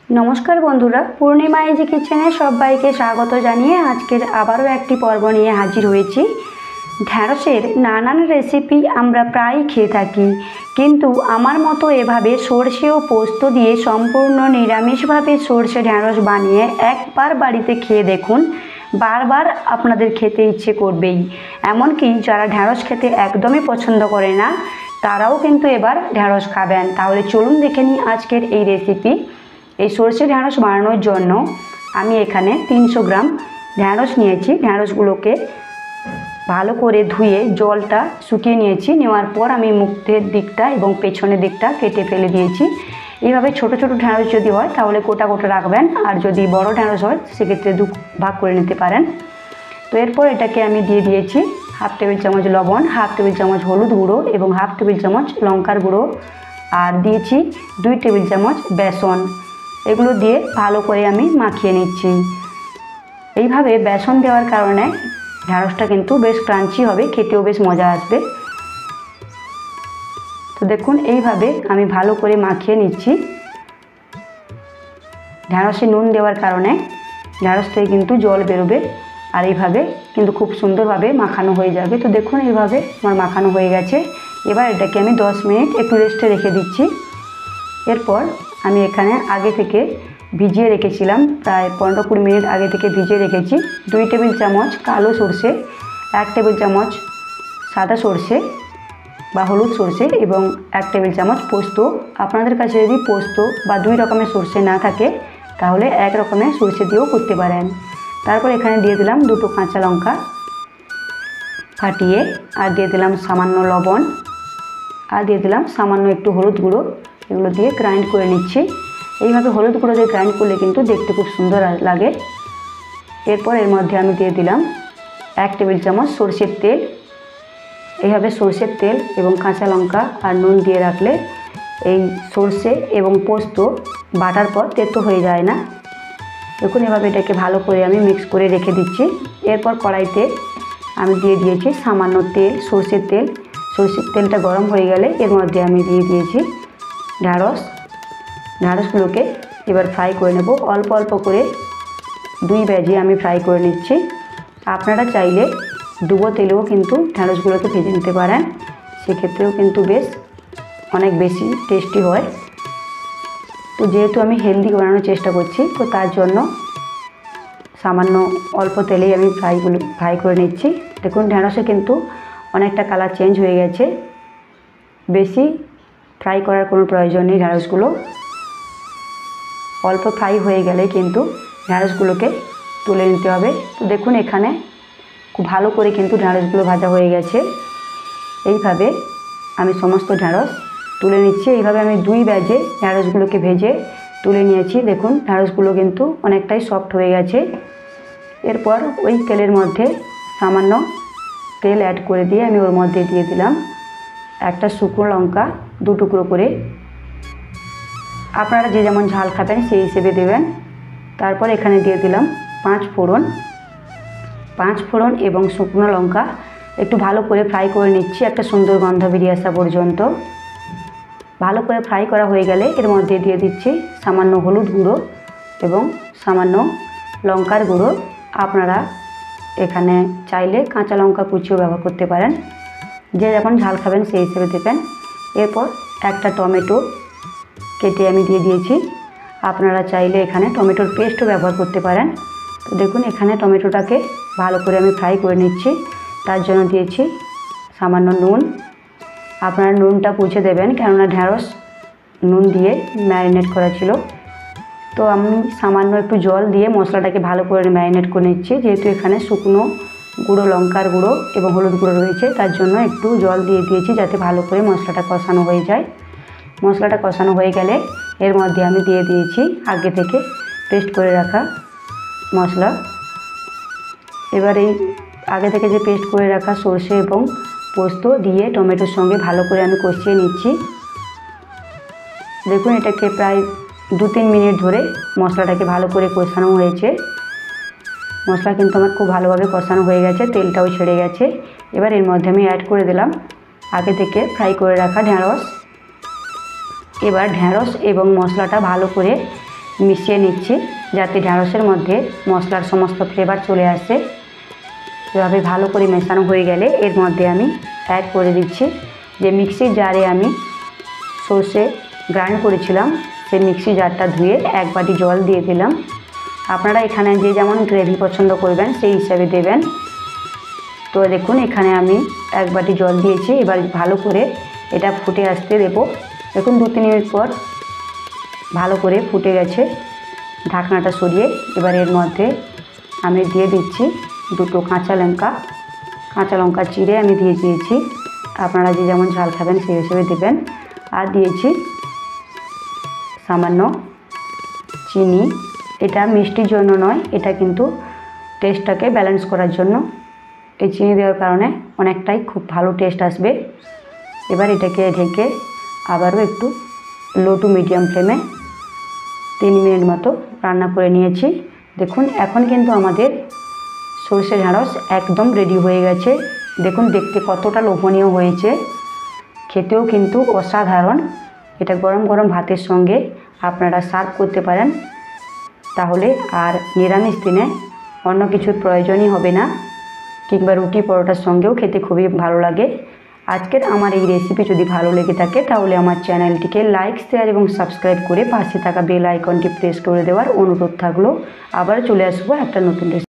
नमस्कार बंधुरा पूर्णिमा इजी किचेने सबाइके स्वागत जानिए आजकेर आबारो एकटी पर्व निये हाजिर हयेछि। ढेঁড়সের नानान रेसिपि आमरा प्राय खेये थाकि किन्तु आमार मतो एभाবে सर्षे ओ पोस्त दिए सम्पूर्ण निरामिषभावे सर्षे ढेঁড়স बानिए एकबार बाड़ीते खेये देखुन, बार बार आपनादेर खेते इচ্ছে करबेई। एमनकि जारा ढेঁড়স खेते एकदमई पछंद करे ना ताराओ किन्तु एबार ढेঁড়স खाबेन। ताहले चलुन देखे निই आजकेर এই रेसिपि। এই সরষে ঢেঁড়স বানানোর জন্য আমি এখানে 300 গ্রাম ঢেঁড়স নিয়েছি। ঢেঁড়সগুলোকে ভালো করে ধুয়ে জলটা শুকিয়ে নিয়েছি। নেওয়ার পর আমি মুখের দিকটা এবং পেছনের দিকটা কেটে ফেলে দিয়েছি। এইভাবে ছোট ছোট ঢেঁড়স যদি হয় তাহলে গোটা গোটা রাখবেন, আর যদি বড় ঢেঁড়স হয় সেক্ষেত্রে দু ভাগ করে নিতে পারেন। তো এরপর এটাকে আমি দিয়ে দিয়েছি হাফ টেবিল চামচ লবণ, হাফ টেবিল চামচ হলুদ গুঁড়ো এবং হাফ টেবিল চামচ লঙ্কার গুঁড়ো, আর দিয়েছি 2 টেবিল চামচ বেসন। এগুলো দিয়ে ভালো করে আমি মাখিয়ে নিচ্ছি। এইভাবে বেসন দেওয়ার কারণে ঢেঁড়সটা কিন্তু বেশ ক্রাঞ্চি হবে, খেতেও বেশ মজা আসবে। তো দেখুন এইভাবে আমি ভালো করে মাখিয়ে নিচ্ছি। ঢেঁড়সে নুন দেওয়ার কারণে ঢেঁড়স থেকে কিন্তু জল বেরোবে, আর এইভাবে কিন্তু খুব সুন্দরভাবে মাখানো হয়ে যাবে। তো দেখুন এইভাবে আমার মাখানো হয়ে গেছে। এবার এটাকে আমি 10 মিনিট একটু রেস্টে রেখে দিচ্ছি। এরপর আমি এখানে আগে থেকে ভিজিয়ে রেখেছিলাম, প্রায় 15-20 মিনিট আগে থেকে ভিজিয়ে রেখেছি 2 টেবিল চামচ কালো সরষে, 1 টেবিল চামচ সাদা সরষে বা হলুদ সরষে এবং 1 টেবিল চামচ পোস্ত। আপনাদের কাছে যদি পোস্ত বা 2 রকমের সরষে না থাকে তাহলে 1 রকমের সরষে দিয়েও করতে পারেন। তারপর এখানে দিয়ে দিলাম 2টো কাঁচা লঙ্কা ফাটিয়ে, আর দিয়ে দিলাম সামান্য লবণ, আর দিয়ে দিলাম সামান্য একটু হলুদ গুঁড়ো। এগুলো দিয়ে গ্রাইন্ড করে নিচ্ছি। এইভাবে হলুদ গুঁড়ো দিয়ে গ্রাইন্ড করলে কিন্তু দেখতে খুব সুন্দর লাগে। এরপর এর মধ্যে আমি দিয়ে দিলাম 1 টেবিল চামচ সরষের তেল। এইভাবে সরষের তেল এবং কাঁচা লঙ্কা আর নুন দিয়ে রাখলে এই সরষে এবং পোস্ত বাটার পর তেতো হয়ে যায় না। দেখুন এভাবে এটাকে ভালো করে আমি মিক্স করে রেখে দিচ্ছি। এরপর কড়াইতে আমি দিয়ে দিয়েছি সামান্য তেল, সরষের তেল। সরষের তেলটা গরম হয়ে গেলে এর মধ্যে আমি দিয়ে দিয়েছি ঢেঁড়সগুলোকে এবার ফ্রাই করে নেব। অল্প অল্প করে 2 ব্যাচে আমি ফ্রাই করে নিচ্ছি। আপনারা চাইলে ডুবো তেলেও কিন্তু ঢেঁড়সগুলোকে ভেজে নিতে পারেন, সেক্ষেত্রেও কিন্তু বেশ অনেক বেশি টেস্টি হয়। তো যেহেতু আমি হেলদি বানানোর চেষ্টা করছি, তো তার জন্য সামান্য অল্প তেলেই আমি ফ্রাই করে নিচ্ছি। দেখুন ঢেঁড়সে কিন্তু অনেকটা কালার চেঞ্জ হয়ে গেছে। বেশি ফ্রাই করার কোনো প্রয়োজন নেই। ঢেঁড়সগুলো অল্প ফ্রাই হয়ে গেলে কিন্তু ঢেঁড়সগুলোকে তুলে নিতে হবে। তো দেখুন এখানে খুব ভালো করে কিন্তু ঢেঁড়সগুলো ভাজা হয়ে গেছে। এইভাবে আমি সমস্ত ঢেঁড়স তুলে নিচ্ছি। এইভাবে আমি 2 ব্যাচে ঢেঁড়সগুলোকে ভেজে তুলে নিয়েছি। দেখুন ঢেঁড়সগুলো কিন্তু অনেকটাই সফট হয়ে গেছে। এরপর ওই তেলের মধ্যে সামান্য তেল অ্যাড করে দিয়ে আমি ওর মধ্যে দিয়ে দিলাম একটা শুকনো লঙ্কা 2 টুকরো করে। আপনারা যে যেমন ঝাল খাবেন সেই হিসেবে দেবেন। তারপর এখানে দিয়ে দিলাম 5 ফোড়ন এবং শুকনো লঙ্কা। একটু ভালো করে ফ্রাই করে নিচ্ছি একটা সুন্দর গন্ধ বেরিয়ে আসা পর্যন্ত। ভালো করে ফ্রাই করা হয়ে গেলে এর মধ্যে দিয়ে দিচ্ছি সামান্য হলুদ গুঁড়ো এবং সামান্য লঙ্কার গুঁড়ো। আপনারা এখানে চাইলে কাঁচা লঙ্কা কুচিও ব্যবহার করতে পারেন, যে যেমন ঝাল খাবেন সেই হিসেবে দেবেন। এরপর একটা টমেটো কেটে আমি দিয়ে দিয়েছি। আপনারা চাইলে এখানে টমেটোর পেস্টও ব্যবহার করতে পারেন। তো দেখুন এখানে টমেটোটাকে ভালো করে আমি ফ্রাই করে নিচ্ছি। তার জন্য দিয়েছি সামান্য নুন। আপনারা নুনটা বুঝে দেবেন, কেননা ঢেঁড়স নুন দিয়ে ম্যারিনেট করা ছিল। তো আমি সামান্য একটু জল দিয়ে মশলাটাকে ভালো করে ম্যারিনেট করে নিচ্ছি। যেহেতু এখানে শুকনো গুঁড়ো লঙ্কার গুঁড়ো এবং হলুদ গুঁড়ো রয়েছে, তার জন্য একটু জল দিয়ে দিয়েছি যাতে ভালো করে মশলাটা কষানো হয়ে যায়। মশলাটা কষানো হয়ে গেলে এর মধ্যে আমি দিয়ে দিয়েছি আগে থেকে পেস্ট করে রাখা মশলা। এবার এই আগে থেকে যে পেস্ট করে রাখা সরষে এবং পোস্ত দিয়ে টমেটোর সঙ্গে ভালো করে আমি কষিয়ে নিচ্ছি। দেখুন এটাকে প্রায় 2-3 মিনিট ধরে মশলাটাকে ভালো করে কষানো হয়েছে। মশলা কিন্তু আমার খুব ভালোভাবে কষানো হয়ে গেছে, তেলটাও ছেড়ে গেছে। এবার এর মধ্যে আমি অ্যাড করে দিলাম আগে থেকে ফ্রাই করে রাখা ঢেঁড়স। এবার ঢেঁড়স এবং মশলাটা ভালো করে মিশিয়ে নিচ্ছি যাতে ঢ্যাঁড়সের মধ্যে মশলার সমস্ত ফ্লেভার চলে আসে। এভাবে ভালো করে মেশানো হয়ে গেলে এর মধ্যে আমি অ্যাড করে দিচ্ছি যে মিক্সির জারে আমি সর্ষে গ্রাইন্ড করেছিলাম, সেই মিক্সি জারটা ধুয়ে 1 বাটি জল দিয়ে দিলাম। আপনারা এখানে যে যেমন গ্রেভি পছন্দ করবেন সেই হিসাবে দেবেন। তো দেখুন এখানে আমি 1 বাটি জল দিয়েছি। এবার ভালো করে এটা ফুটে আসতে দেব। দেখুন 2-3 মিনিট পর ভালো করে ফুটে গেছে। ঢাকনাটা সরিয়ে এবার এর মধ্যে আমি দিয়ে দিচ্ছি 2টো কাঁচা লঙ্কা চিড়ে আমি দিয়ে দিয়েছি। আপনারা যে যেমন ঝাল খাবেন সেই হিসেবে দেবেন। আর দিয়েছি সামান্য চিনি। এটা মিষ্টির জন্য নয়, এটা কিন্তু টেস্টটাকে ব্যালেন্স করার জন্য। এই চিনি দেওয়ার কারণে অনেকটাই খুব ভালো টেস্ট আসবে। এবার এটাকে ঢেকে আবারও একটু লো টু মিডিয়াম ফ্লেমে 3 মিনিট মতো রান্না করে নিয়েছি। দেখুন এখন কিন্তু আমাদের সরষে ঢ্যাঁড়স একদম রেডি হয়ে গেছে। দেখুন দেখতে কতটা লোভনীয় হয়েছে, খেতেও কিন্তু অসাধারণ। এটা গরম গরম ভাতের সঙ্গে আপনারা সার্ভ করতে পারেন, তাহলে আর নিরামিষ দিনে অন্য কিছুর প্রয়োজনই হবে না, কিংবা রুটি পরোটার সঙ্গেও খেতে খুবই ভালো লাগে। আজকের আমার এই রেসিপি যদি ভালো লেগে থাকে তাহলে আমার চ্যানেলটিকে লাইক, শেয়ার এবং সাবস্ক্রাইব করে পাশে থাকা বেল আইকনটি প্রেস করে দেওয়ার অনুরোধ থাকলো। আবার চলে আসবো একটা নতুন রেসিপি।